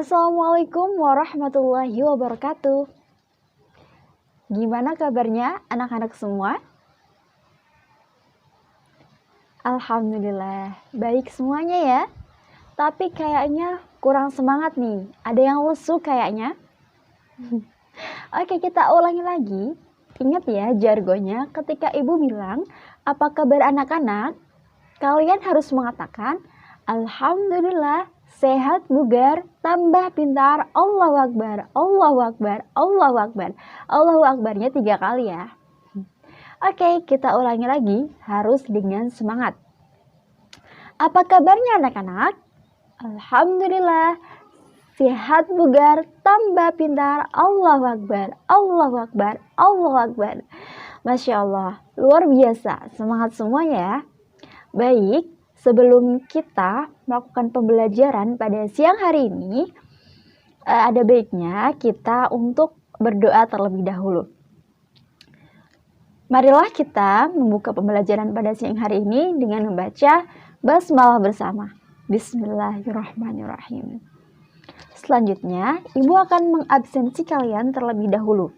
Assalamualaikum warahmatullahi wabarakatuh. Gimana kabarnya anak-anak semua? Alhamdulillah, baik semuanya ya. Tapi kayaknya kurang semangat nih. Ada yang lesu kayaknya. Oke, kita ulangi lagi. Ingat ya jargonnya ketika ibu bilang, apa kabar anak-anak? Kalian harus mengatakan, Alhamdulillah, sehat bugar, tambah pintar, Allahu Akbar, Allahu Akbar, Allahu Akbar. Allahu Akbarnya 3 kali ya. Oke, kita ulangi lagi, harus dengan semangat. Apa kabarnya anak-anak? Alhamdulillah, sehat bugar, tambah pintar, Allahu Akbar, Allahu Akbar, Allahu Akbar. Masya Allah, luar biasa, semangat semuanya ya. Baik, sebelum kita melakukan pembelajaran pada siang hari ini, ada baiknya kita untuk berdoa terlebih dahulu. Marilah kita membuka pembelajaran pada siang hari ini dengan membaca basmalah bersama. Bismillahirrahmanirrahim. Selanjutnya, ibu akan mengabsensi kalian terlebih dahulu.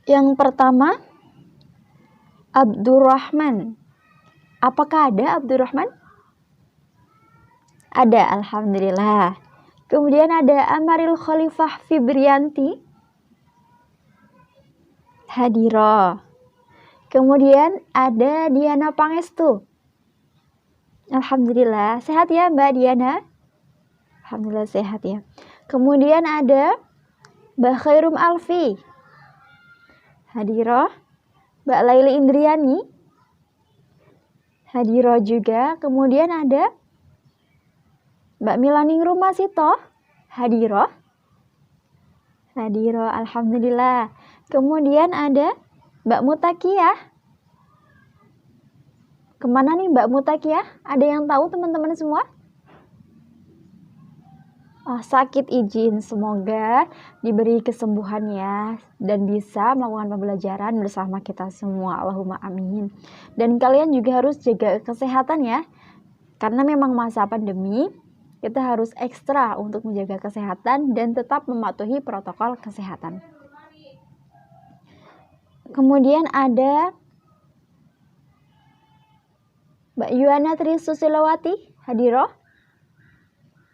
Yang pertama, Abdurrahman. Apakah ada Abdurrahman? Ada, alhamdulillah. Kemudian ada Amaril Khalifah Fibrianti. Hadiro. Kemudian ada Diana Pangestu. Alhamdulillah, sehat ya Mbak Diana? Alhamdulillah sehat ya. Kemudian ada Mbak Khairum Alfi. Hadiro. Mbak Laili Indriani. Hadiro juga. Kemudian ada Mbak Milaning Rumasito. Hadiro. Hadiro, alhamdulillah. Kemudian ada Mbak Mutakiyah. Kemana nih Mbak Mutakiyah? Ada yang tahu teman-teman semua? Oh, sakit izin, semoga diberi kesembuhan ya dan bisa melakukan pembelajaran bersama kita semua. Allahumma amin. Dan kalian juga harus jaga kesehatan ya. Karena memang masa pandemi, kita harus ekstra untuk menjaga kesehatan dan tetap mematuhi protokol kesehatan. Kemudian ada Mbak Yuana Tri Susilawati, Hadiro.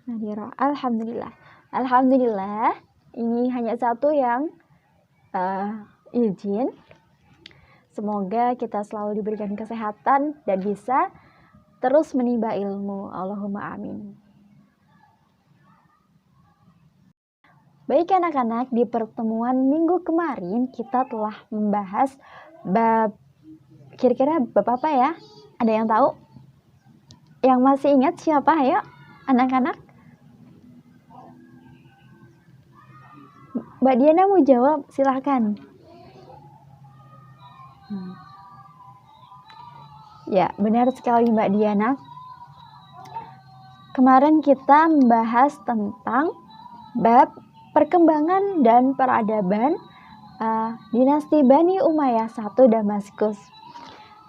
Hadiro, alhamdulillah. Alhamdulillah, ini hanya satu yang izin. Semoga kita selalu diberikan kesehatan dan bisa terus menimba ilmu. Allahumma amin. Baik anak-anak, di pertemuan minggu kemarin kita telah membahas bab, kira-kira bab apa ya? Ada yang tahu? Yang masih ingat siapa? Ayo, anak-anak. Mbak Diana mau jawab, silahkan. Ya, benar sekali Mbak Diana. Kemarin kita membahas tentang bab perkembangan dan peradaban dinasti Bani Umayyah I Damaskus.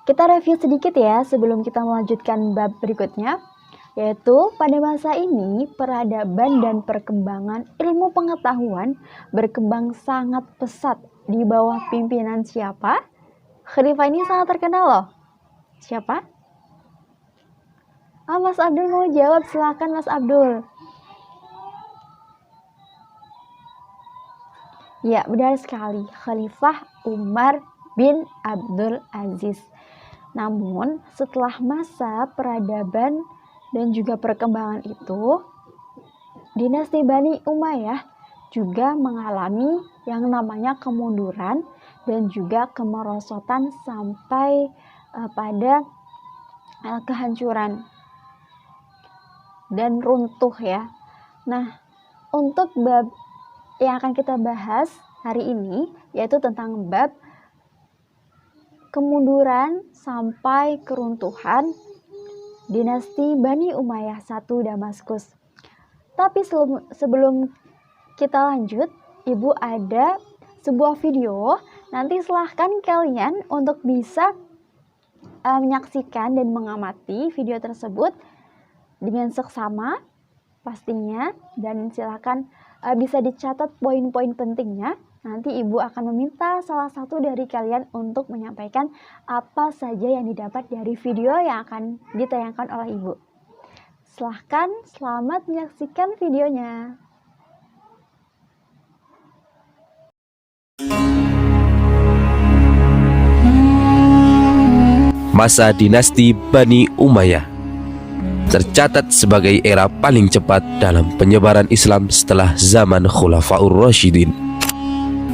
Kita review sedikit ya sebelum kita melanjutkan bab berikutnya, yaitu pada masa ini peradaban dan perkembangan ilmu pengetahuan berkembang sangat pesat di bawah pimpinan siapa? Khalifah ini sangat terkenal loh. Siapa? Mas Abdul mau jawab, silakan Mas Abdul. Ya, benar sekali. Khalifah Umar bin Abdul Aziz. Namun, setelah masa peradaban dan juga perkembangan itu, dinasti Bani Umayyah juga mengalami yang namanya kemunduran dan juga kemerosotan sampai pada kehancuran dan runtuh ya. Nah, untuk bab yang akan kita bahas hari ini yaitu tentang bab kemunduran sampai keruntuhan dinasti Bani Umayyah I Damaskus. Tapi sebelum kita lanjut, Ibu ada sebuah video. Nanti silahkan kalian untuk bisa menyaksikan dan mengamati video tersebut dengan seksama pastinya, dan silakan bisa dicatat poin-poin pentingnya. Nanti Ibu akan meminta salah satu dari kalian untuk menyampaikan apa saja yang didapat dari video yang akan ditayangkan oleh Ibu. Silahkan, selamat menyaksikan videonya. Masa dinasti Bani Umayyah tercatat sebagai era paling cepat dalam penyebaran Islam setelah zaman Khulafaur Rasyidin.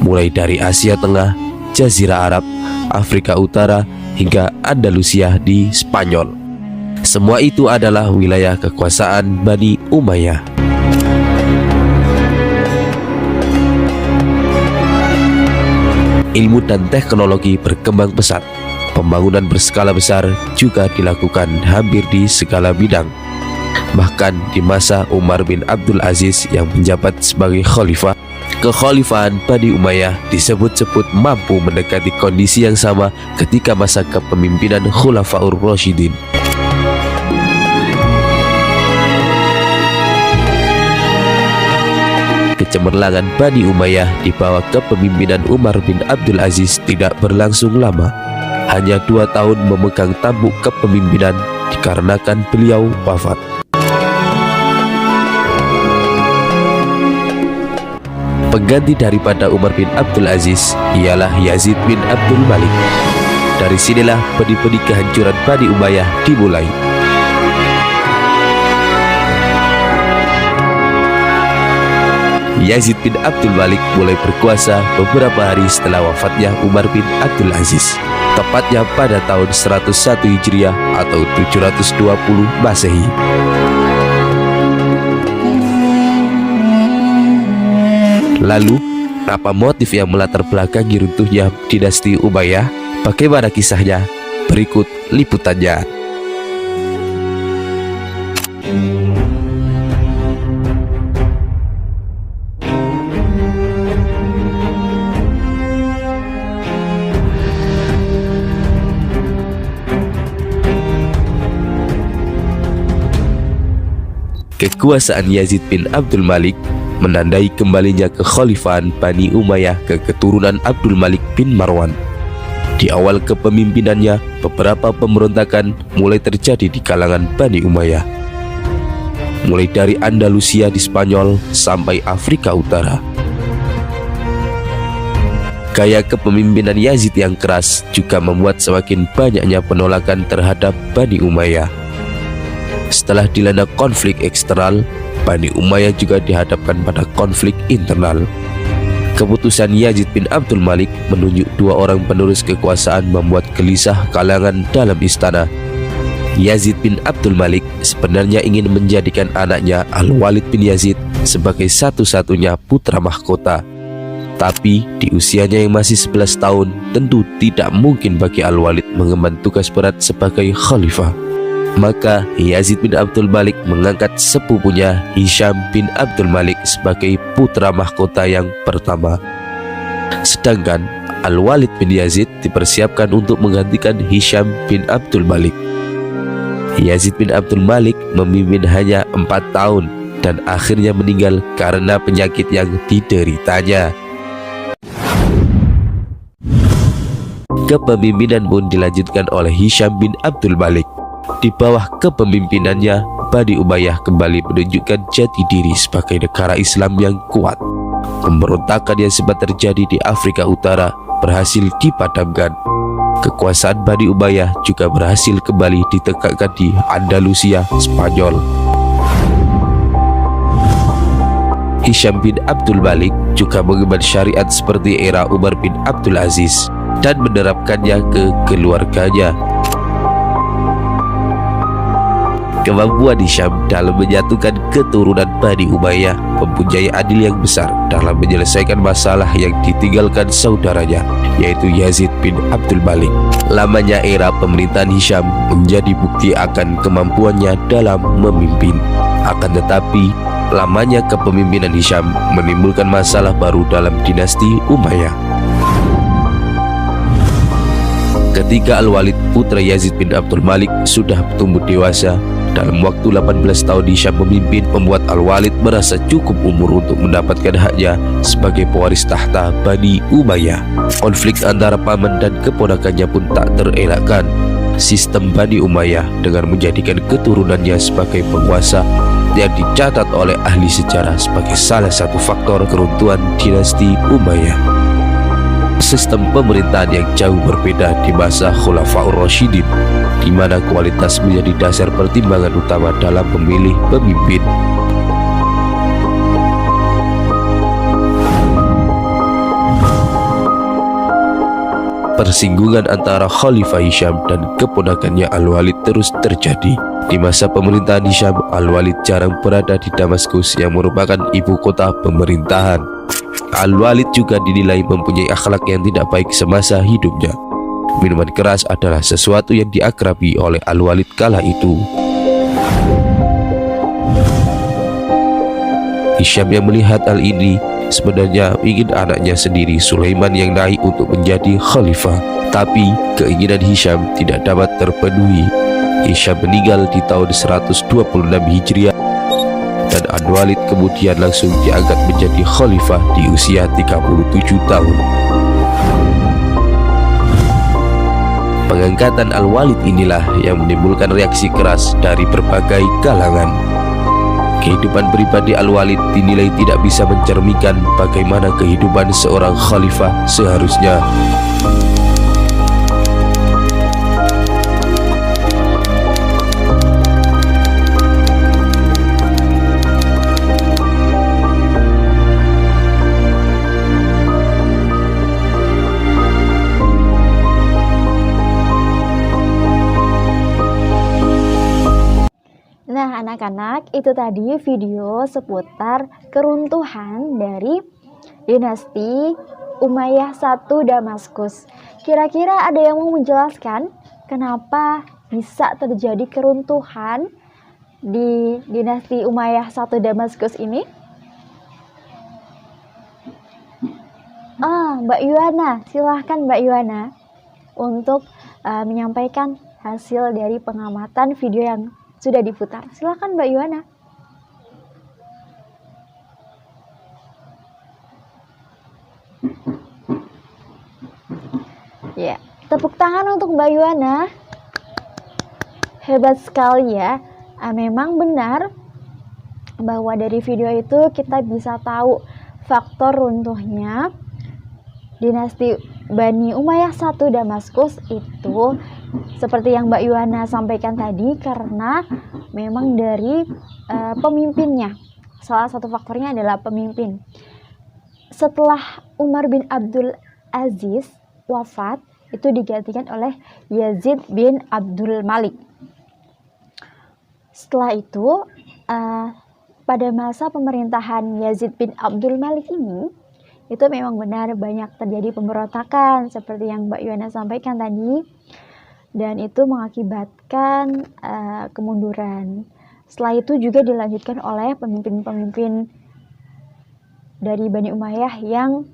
Mulai dari Asia Tengah, Jazirah Arab, Afrika Utara, hingga Andalusia di Spanyol. Semua itu adalah wilayah kekuasaan Bani Umayyah. Ilmu dan teknologi berkembang pesat. Pembangunan berskala besar juga dilakukan hampir di segala bidang. Bahkan di masa Umar bin Abdul Aziz yang menjabat sebagai khalifah, kekhalifahan Bani Umayyah disebut-sebut mampu mendekati kondisi yang sama ketika masa kepemimpinan Khulafaur Rasyidin. Kecemerlangan Bani Umayyah di bawah kepemimpinan Umar bin Abdul Aziz tidak berlangsung lama. Hanya 2 tahun memegang tampuk kepemimpinan dikarenakan beliau wafat. Pengganti daripada Umar bin Abdul Aziz ialah Yazid bin Abdul Malik. Dari sinilah benih-benih kehancuran Bani Umayyah dimulai. Yazid bin Abdul Malik mulai berkuasa beberapa hari setelah wafatnya Umar bin Abdul Aziz, tepatnya pada tahun 101 Hijriah atau 720 Masehi. Lalu, apa motif yang melatar belakangi runtuhnya dinasti Umayyah? Bagaimana kisahnya? Berikut liputannya. Kekuasaan Yazid bin Abdul Malik menandai kembalinya kekhalifahan Bani Umayyah ke keturunan Abdul Malik bin Marwan. Di awal kepemimpinannya, beberapa pemberontakan mulai terjadi di kalangan Bani Umayyah. Mulai dari Andalusia di Spanyol sampai Afrika Utara. Gaya kepemimpinan Yazid yang keras juga membuat semakin banyaknya penolakan terhadap Bani Umayyah. Setelah dilanda konflik eksternal, Bani Umayyah juga dihadapkan pada konflik internal. Keputusan Yazid bin Abdul Malik menunjuk 2 orang penerus kekuasaan membuat gelisah kalangan dalam istana. Yazid bin Abdul Malik sebenarnya ingin menjadikan anaknya Al-Walid bin Yazid sebagai satu-satunya putra mahkota. Tapi di usianya yang masih 11 tahun, tentu tidak mungkin bagi Al-Walid mengemban tugas berat sebagai khalifah. Maka Yazid bin Abdul Malik mengangkat sepupunya Hisham bin Abdul Malik sebagai putra mahkota yang pertama. Sedangkan Al-Walid bin Yazid dipersiapkan untuk menggantikan Hisham bin Abdul Malik. Yazid bin Abdul Malik memimpin hanya 4 tahun dan akhirnya meninggal karena penyakit yang dideritanya. Kepemimpinan pun dilanjutkan oleh Hisham bin Abdul Malik. Di bawah kepemimpinannya, Bani Umayyah kembali menunjukkan jati diri sebagai negara Islam yang kuat. Pemberontakan yang sempat terjadi di Afrika Utara berhasil dipadamkan. Kekuasaan Bani Umayyah juga berhasil kembali ditegakkan di Andalusia, Spanyol. Hisham bin Abdul Malik juga mengemban syariat seperti era Umar bin Abdul Aziz dan menerapkannya ke keluarganya. Kemampuan Hisham dalam menyatukan keturunan Bani Umayyah mempunyai andil yang besar dalam menyelesaikan masalah yang ditinggalkan saudaranya, yaitu Yazid bin Abdul Malik. Lamanya era pemerintahan Hisham menjadi bukti akan kemampuannya dalam memimpin. Akan tetapi, lamanya kepemimpinan Hisham menimbulkan masalah baru dalam dinasti Umayyah. Ketika Al-Walid putra Yazid bin Abdul Malik sudah tumbuh dewasa, Dalam waktu 18 tahun Hisham memimpin, membuat Al-Walid merasa cukup umur untuk mendapatkan haknya sebagai pewaris tahta Bani Umayyah. Konflik antara paman dan keponakannya pun tak terelakkan. Sistem Bani Umayyah dengan menjadikan keturunannya sebagai penguasa yang dicatat oleh ahli sejarah sebagai salah satu faktor keruntuhan dinasti Umayyah. Sistem pemerintahan yang jauh berbeda di masa Khulafaur Rasyidin, di mana kualitas menjadi dasar pertimbangan utama dalam memilih pemimpin. Persinggungan antara Khalifah Hisham dan keponakannya Al-Walid terus terjadi. Di masa pemerintahan Hisham, Al-Walid jarang berada di Damaskus yang merupakan ibu kota pemerintahan. Al-Walid juga dinilai mempunyai akhlak yang tidak baik semasa hidupnya. Minuman keras adalah sesuatu yang diakrabi oleh Al-Walid kala itu. Hisham yang melihat hal ini sebenarnya ingin anaknya sendiri Sulaiman yang naik untuk menjadi khalifah, tapi keinginan Hisham tidak dapat terpenuhi. Hisham meninggal di tahun 126 Hijriah dan Al-Walid kemudian langsung diangkat menjadi khalifah di usia 37 tahun. Pengangkatan Al-Walid inilah yang menimbulkan reaksi keras dari berbagai kalangan. Kehidupan pribadi Al-Walid dinilai tidak bisa mencerminkan bagaimana kehidupan seorang khalifah seharusnya. Nah, anak-anak, itu tadi video seputar keruntuhan dari dinasti Umayyah I Damaskus. Kira-kira ada yang mau menjelaskan kenapa bisa terjadi keruntuhan di dinasti Umayyah I Damaskus ini? Mbak Yuwana, silahkan Mbak Yuwana untuk menyampaikan hasil dari pengamatan video yang sudah diputar. Silakan Mbak Yuwana. Ya, tepuk tangan untuk Mbak Yuwana. Hebat sekali ya. Memang benar bahwa dari video itu kita bisa tahu faktor runtuhnya dinasti Bani Umayyah I Damaskus itu seperti yang Mbak Yuwana sampaikan tadi, karena memang dari pemimpinnya. Salah satu faktornya adalah pemimpin. Setelah Umar bin Abdul Aziz wafat, itu digantikan oleh Yazid bin Abdul Malik. Setelah itu, pada masa pemerintahan Yazid bin Abdul Malik ini, itu memang benar banyak terjadi pemberontakan seperti yang Mbak Yuwana sampaikan tadi. Dan itu mengakibatkan kemunduran. Setelah itu juga dilanjutkan oleh pemimpin-pemimpin dari Bani Umayyah yang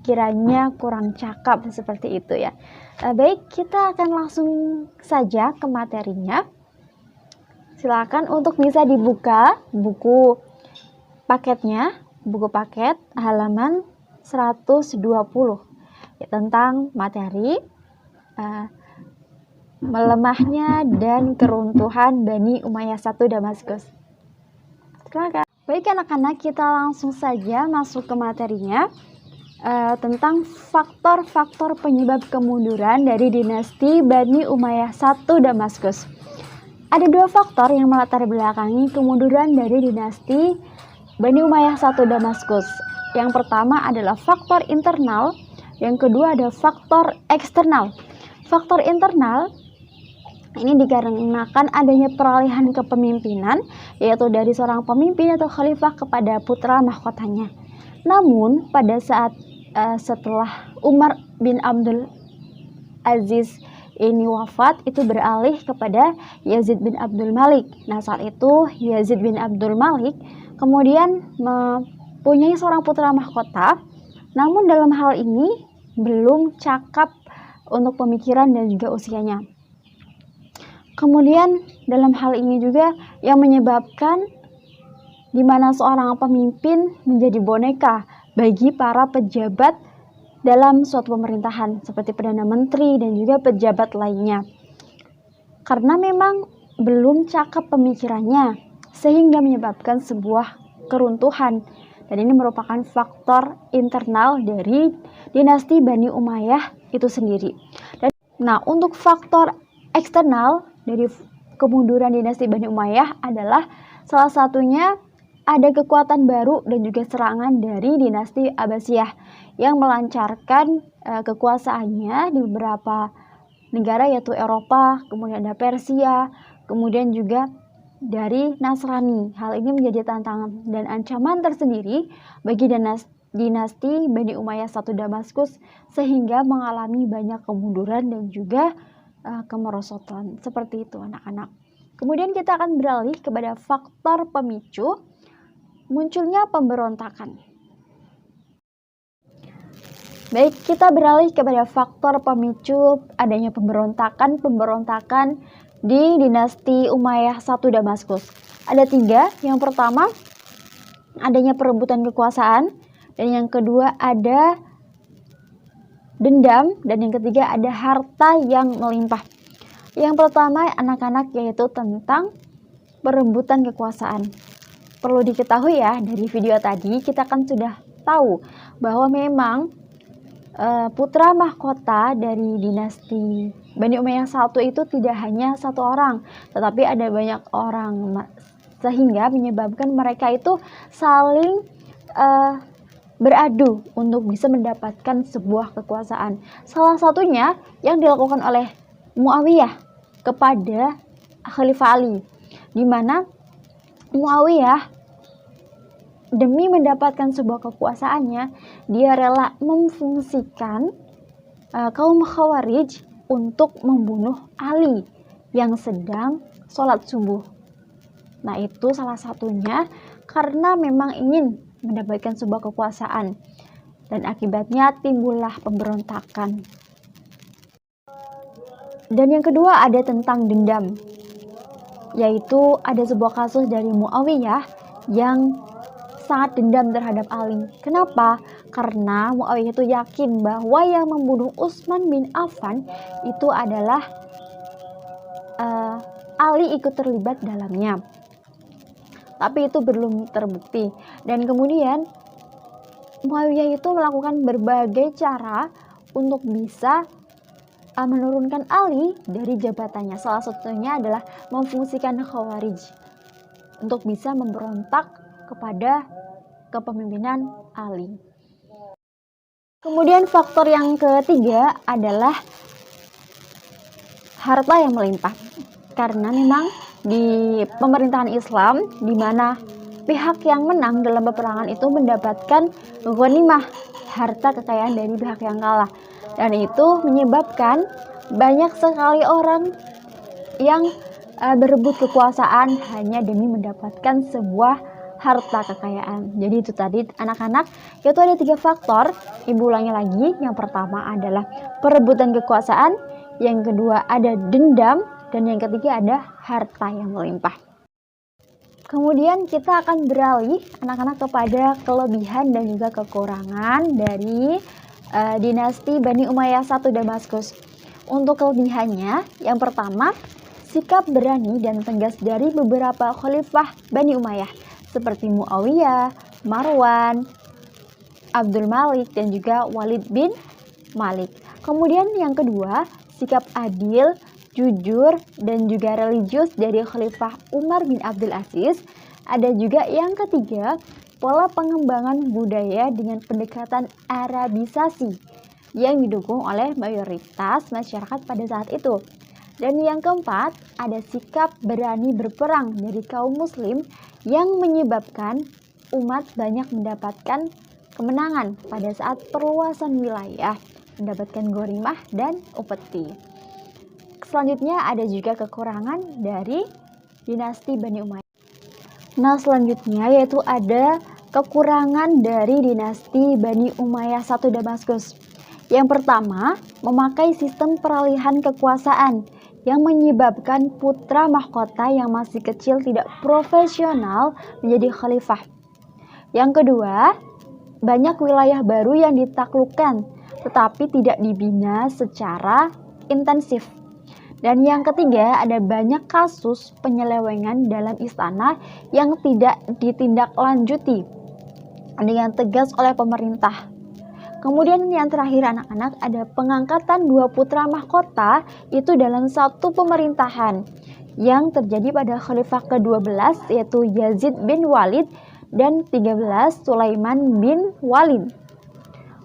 kiranya kurang cakap seperti itu ya. Baik, kita akan langsung saja ke materinya. Silakan untuk bisa dibuka buku paketnya, buku paket halaman 120 ya, tentang materi melemahnya dan keruntuhan Bani Umayyah I Damaskus. Silakan. Baik anak-anak, kita langsung saja masuk ke materinya tentang faktor-faktor penyebab kemunduran dari dinasti Bani Umayyah I Damaskus. Ada dua faktor yang melatar belakangi kemunduran dari dinasti Bani Umayyah I Damaskus. Yang pertama adalah faktor internal, yang kedua ada faktor eksternal. Faktor internal ini dikarenakan adanya peralihan kepemimpinan, yaitu dari seorang pemimpin atau khalifah kepada putra mahkotanya. Namun pada saat setelah Umar bin Abdul Aziz ini wafat, itu beralih kepada Yazid bin Abdul Malik. Nah, saat itu Yazid bin Abdul Malik kemudian mempunyai seorang putra mahkota, namun dalam hal ini belum cakap untuk pemikiran dan juga usianya. Kemudian dalam hal ini juga yang menyebabkan di mana seorang pemimpin menjadi boneka bagi para pejabat dalam suatu pemerintahan seperti Perdana Menteri dan juga pejabat lainnya. Karena memang belum cakep pemikirannya sehingga menyebabkan sebuah keruntuhan, dan ini merupakan faktor internal dari dinasti Bani Umayyah itu sendiri. Nah, untuk faktor eksternal dari kemunduran dinasti Bani Umayyah adalah salah satunya ada kekuatan baru dan juga serangan dari dinasti Abbasiyah yang melancarkan kekuasaannya di beberapa negara yaitu Eropa, kemudian ada Persia, kemudian juga dari Nasrani. Hal ini menjadi tantangan dan ancaman tersendiri bagi dinasti Bani Umayyah I Damaskus sehingga mengalami banyak kemunduran dan juga kemerosotan. Seperti itu anak-anak. Kemudian kita akan beralih kepada faktor pemicu munculnya pemberontakan. Baik, kita beralih kepada faktor pemicu adanya pemberontakan di dinasti Umayyah I Damaskus. Ada 3. Yang pertama, adanya perebutan kekuasaan, dan yang kedua ada dendam, dan yang ketiga ada harta yang melimpah. Yang pertama anak-anak yaitu tentang perebutan kekuasaan. Perlu diketahui ya, dari video tadi kita kan sudah tahu bahwa memang putra mahkota dari dinasti Bani Umayyah I itu tidak hanya 1 orang, tetapi ada banyak orang, sehingga menyebabkan mereka itu saling beradu untuk bisa mendapatkan sebuah kekuasaan. Salah satunya yang dilakukan oleh Muawiyah kepada Khalifah Ali, di mana Muawiyah demi mendapatkan sebuah kekuasaannya, dia rela memfungsikan kaum Khawarij untuk membunuh Ali yang sedang sholat subuh. Nah, itu salah satunya karena memang ingin mendapatkan sebuah kekuasaan, dan akibatnya timbullah pemberontakan. Dan yang kedua ada tentang dendam, yaitu ada sebuah kasus dari Muawiyah yang sangat dendam terhadap Ali. Kenapa? Karena Muawiyah itu yakin bahwa yang membunuh Utsman bin Affan itu adalah Ali ikut terlibat dalamnya. Tapi itu belum terbukti. Dan kemudian Muawiyah itu melakukan berbagai cara untuk bisa menurunkan Ali dari jabatannya. Salah satunya adalah memfungsikan Khawarij untuk bisa memberontak kepada kepemimpinan Ali. Kemudian faktor yang ketiga adalah harta yang melimpah. Karena memang di pemerintahan Islam, di mana pihak yang menang dalam peperangan itu mendapatkan ghanimah, harta kekayaan dari pihak yang kalah. Dan itu menyebabkan banyak sekali orang yang berebut kekuasaan hanya demi mendapatkan sebuah harta kekayaan. Jadi itu tadi anak-anak, yaitu ada 3 faktor. Ibu ulangi lagi. Yang pertama adalah perebutan kekuasaan, yang kedua ada dendam, dan yang ketiga ada harta yang melimpah. Kemudian kita akan beralih anak-anak kepada kelebihan dan juga kekurangan dari dinasti Bani Umayyah I Damaskus. Untuk kelebihannya, yang pertama, sikap berani dan tegas dari beberapa khalifah Bani Umayyah seperti Muawiyah, Marwan, Abdul Malik, dan juga Walid bin Malik. Kemudian yang kedua, sikap adil, jujur, dan juga religius dari Khalifah Umar bin Abdul Aziz. Ada juga yang ketiga, pola pengembangan budaya dengan pendekatan Arabisasi yang didukung oleh mayoritas masyarakat pada saat itu. Dan yang keempat, ada sikap berani berperang dari kaum muslim yang menyebabkan umat banyak mendapatkan kemenangan pada saat perluasan wilayah, mendapatkan ghanimah dan upeti. Selanjutnya ada juga kekurangan dari dinasti Bani Umayyah. Nah, selanjutnya yaitu ada kekurangan dari dinasti Bani Umayyah I Damaskus. Yang pertama, memakai sistem peralihan kekuasaan yang menyebabkan putra mahkota yang masih kecil tidak profesional menjadi khalifah. Yang kedua, banyak wilayah baru yang ditaklukkan tetapi tidak dibina secara intensif. Dan yang ketiga, ada banyak kasus penyelewengan dalam istana yang tidak ditindaklanjuti dengan tegas oleh pemerintah. Kemudian yang terakhir anak-anak, ada pengangkatan 2 putra mahkota itu dalam satu pemerintahan yang terjadi pada khalifah ke-12 yaitu Yazid bin Walid dan 13 Sulaiman bin Walid.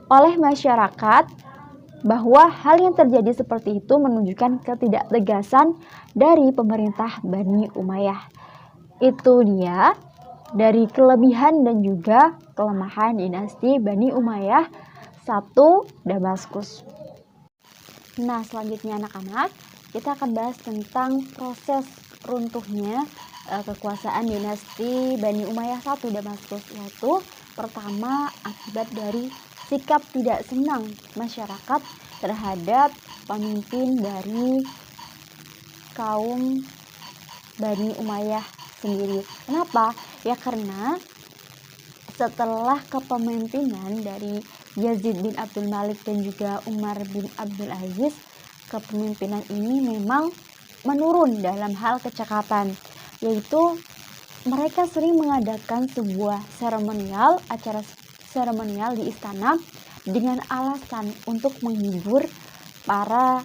Oleh masyarakat, bahwa hal yang terjadi seperti itu menunjukkan ketidaktegasan dari pemerintah Bani Umayyah. Itu dia dari kelebihan dan juga kelemahan dinasti Bani Umayyah 1 Damaskus. Nah, selanjutnya anak-anak, kita akan bahas tentang proses runtuhnya kekuasaan dinasti Bani Umayyah 1 Damaskus, yaitu pertama akibat dari sikap tidak senang masyarakat terhadap pemimpin dari kaum Bani Umayyah sendiri. Kenapa? Ya karena setelah kepemimpinan dari Yazid bin Abdul Malik dan juga Umar bin Abdul Aziz, kepemimpinan ini memang menurun dalam hal kecakapan, yaitu mereka sering mengadakan sebuah acara seremonial di istana dengan alasan untuk menghibur para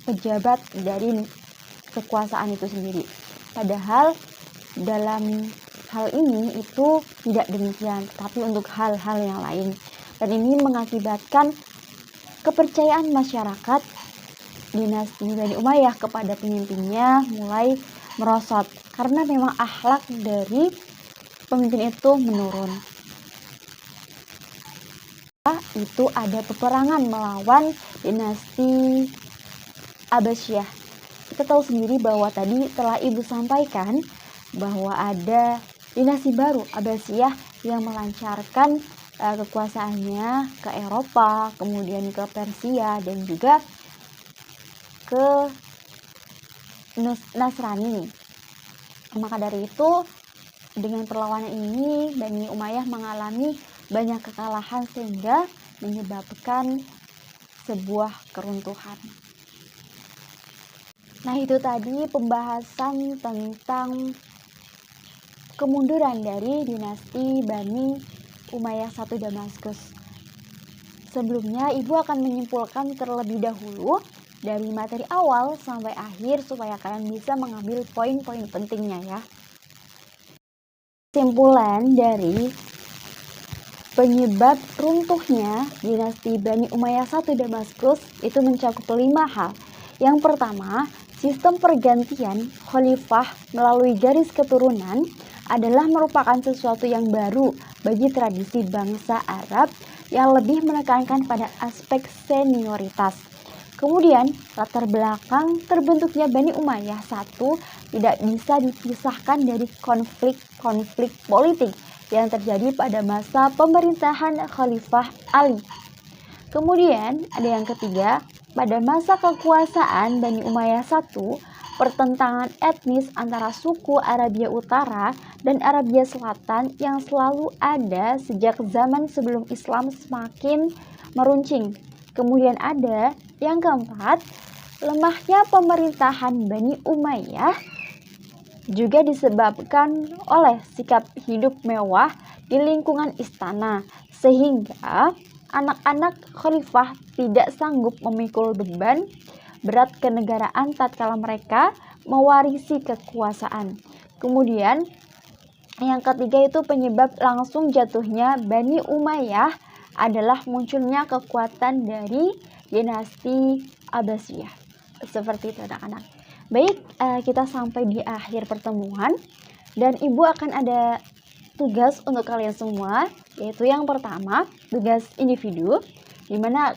pejabat dari kekuasaan itu sendiri. Padahal dalam hal ini itu tidak demikian, tapi untuk hal-hal yang lain. Dan ini mengakibatkan kepercayaan masyarakat dinasti Bani Umayyah kepada pemimpinnya mulai merosot karena memang akhlak dari pemimpin itu menurun. Itu ada peperangan melawan dinasti Abbasiyah. Kita tahu sendiri bahwa tadi telah Ibu sampaikan bahwa ada dinasti baru Abbasiyah yang melancarkan kekuasaannya ke Eropa, kemudian ke Persia dan juga ke Nasrani. Maka dari itu, dengan perlawanan ini Bani Umayyah mengalami banyak kekalahan sehingga menyebabkan sebuah keruntuhan. Nah, itu tadi pembahasan tentang kemunduran dari dinasti Bani Umayyah 1 Damaskus. Sebelumnya, Ibu akan menyimpulkan terlebih dahulu dari materi awal sampai akhir supaya kalian bisa mengambil poin-poin pentingnya ya. Kesimpulan dari penyebab runtuhnya dinasti Bani Umayyah 1 Damaskus itu mencakup 5 hal. Yang pertama, sistem pergantian khalifah melalui garis keturunan adalah merupakan sesuatu yang baru bagi tradisi bangsa Arab yang lebih menekankan pada aspek senioritas. Kemudian, latar belakang terbentuknya Bani Umayyah 1 tidak bisa dipisahkan dari konflik-konflik politik yang terjadi pada masa pemerintahan Khalifah Ali. Kemudian, ada yang ketiga, pada masa kekuasaan Bani Umayyah 1, pertentangan etnis antara suku Arabia Utara dan Arabia Selatan yang selalu ada sejak zaman sebelum Islam semakin meruncing. Kemudian ada yang keempat, lemahnya pemerintahan Bani Umayyah juga disebabkan oleh sikap hidup mewah di lingkungan istana, sehingga anak-anak khalifah tidak sanggup memikul beban berat kenegaraan tatkala mereka mewarisi kekuasaan. Kemudian yang ketiga itu penyebab langsung jatuhnya Bani Umayyah adalah munculnya kekuatan dari dinasti Abbasiyah. Seperti itu anak-anak. Baik, kita sampai di akhir pertemuan dan Ibu akan ada tugas untuk kalian semua, yaitu yang pertama, tugas individu, di mana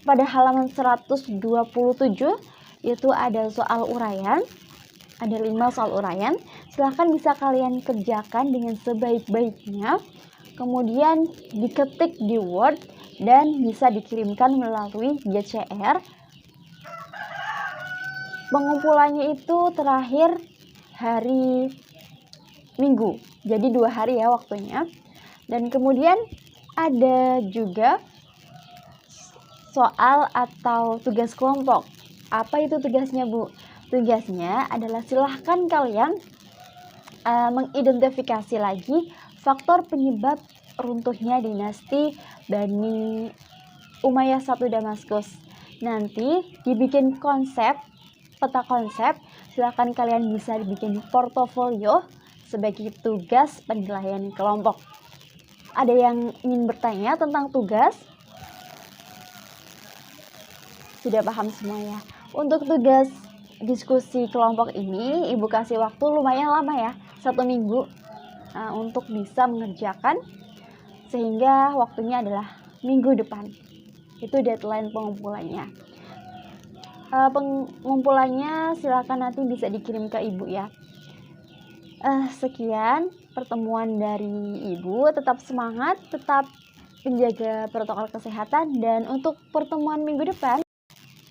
pada halaman 127 itu ada soal uraian, ada 5 soal uraian. Silahkan bisa kalian kerjakan dengan sebaik-baiknya. Kemudian diketik di Word dan bisa dikirimkan melalui GCR. Pengumpulannya itu terakhir hari Minggu, jadi 2 hari ya waktunya. Dan kemudian ada juga soal atau tugas kelompok. Apa itu tugasnya, Bu? Tugasnya adalah silahkan kalian mengidentifikasi lagi faktor penyebab runtuhnya dinasti Bani Umayyah I Damaskus. Nanti dibikin konsep, peta konsep, silahkan kalian bisa dibikin portofolio sebagai tugas penilaian kelompok. Ada yang ingin bertanya tentang tugas? Sudah paham semua ya? Untuk tugas diskusi kelompok ini, Ibu kasih waktu lumayan lama ya, 1 minggu untuk bisa mengerjakan, sehingga waktunya adalah minggu depan. Itu deadline pengumpulannya. Pengumpulannya silakan nanti bisa dikirim ke Ibu ya. Sekian pertemuan dari Ibu. Tetap semangat, tetap menjaga protokol kesehatan. Dan untuk pertemuan minggu depan,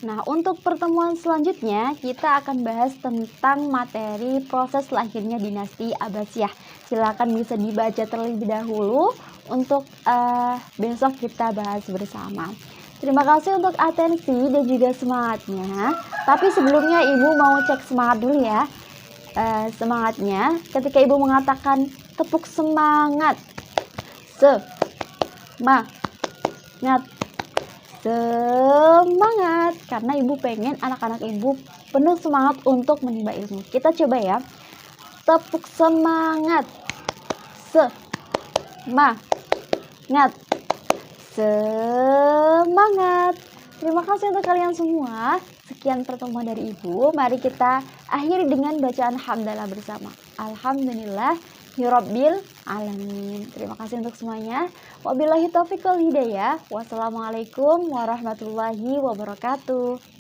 nah untuk pertemuan selanjutnya kita akan bahas tentang materi proses lahirnya dinasti Abbasiyah. Silakan bisa dibaca terlebih dahulu untuk besok kita bahas bersama. Terima kasih untuk atensi dan juga semangatnya. Tapi sebelumnya Ibu mau cek semangat dulu ya. Semangatnya ketika Ibu mengatakan tepuk semangat, semangat, karena Ibu pengen anak-anak Ibu penuh semangat untuk menimba ilmu. Kita coba ya, tepuk semangat, semangat. Terima kasih untuk kalian semua. Sekian pertemuan dari Ibu. Mari kita akhiri dengan bacaan hamdalah bersama. Alhamdulillah Rabbil alamin. Terima kasih untuk semuanya. Wabillahi taufiq wal hidayah. Wassalamualaikum warahmatullahi wabarakatuh.